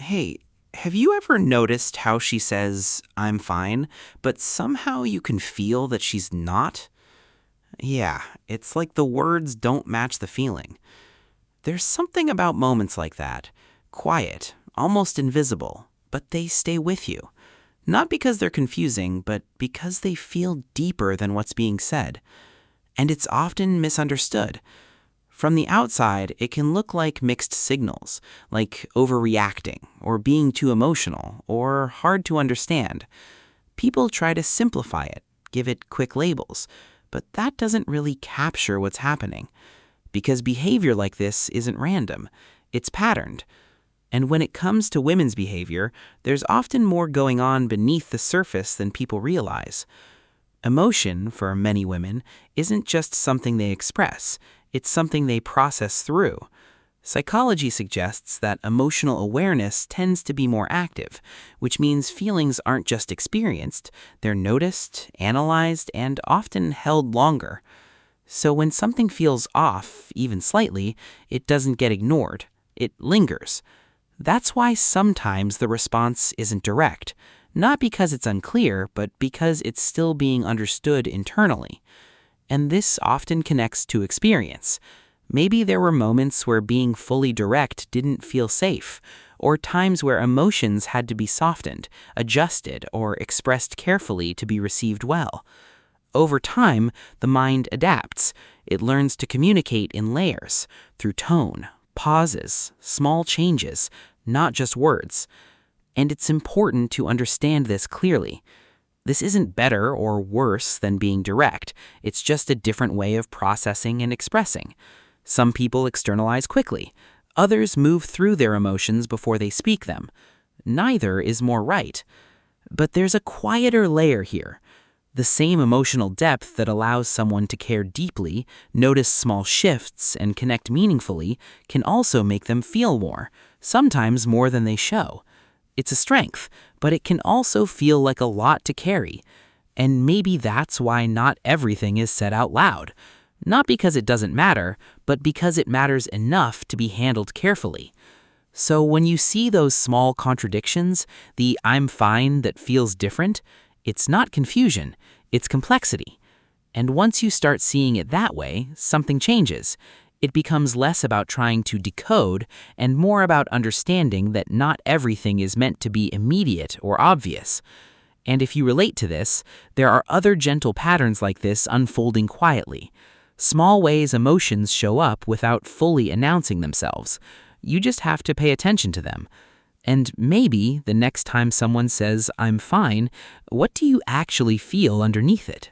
Hey, have you ever noticed how she says, I'm fine, but somehow you can feel that she's not? Yeah, it's like the words don't match the feeling. There's something about moments like that. Quiet, almost invisible, but they stay with you. Not because they're confusing, but because they feel deeper than what's being said. And it's often misunderstood. From the outside, it can look like mixed signals, like overreacting, or being too emotional, or hard to understand. People try to simplify it, give it quick labels, but that doesn't really capture what's happening. Because behavior like this isn't random, it's patterned. And when it comes to women's behavior, there's often more going on beneath the surface than people realize. Emotion, for many women, isn't just something they express, it's something they process through. Psychology suggests that emotional awareness tends to be more active, which means feelings aren't just experienced, they're noticed, analyzed, and often held longer. So when something feels off, even slightly, it doesn't get ignored. It lingers. That's why sometimes the response isn't direct, not because it's unclear, but because it's still being understood internally. And this often connects to experience. Maybe there were moments where being fully direct didn't feel safe, or times where emotions had to be softened, adjusted, or expressed carefully to be received well. Over time, the mind adapts. It learns to communicate in layers, through tone, pauses, small changes, not just words. And it's important to understand this clearly. This isn't better or worse than being direct. It's just a different way of processing and expressing. Some people externalize quickly. Others move through their emotions before they speak them. Neither is more right. But there's a quieter layer here. The same emotional depth that allows someone to care deeply, notice small shifts, and connect meaningfully can also make them feel more, sometimes more than they show. It's a strength, but it can also feel like a lot to carry. And maybe that's why not everything is said out loud. Not because it doesn't matter, but because it matters enough to be handled carefully. So when you see those small contradictions, the I'm fine that feels different, it's not confusion, it's complexity. And once you start seeing it that way, something changes. It becomes less about trying to decode and more about understanding that not everything is meant to be immediate or obvious. And if you relate to this, there are other gentle patterns like this unfolding quietly. Small ways emotions show up without fully announcing themselves. You just have to pay attention to them. And maybe the next time someone says, I'm fine, what do you actually feel underneath it?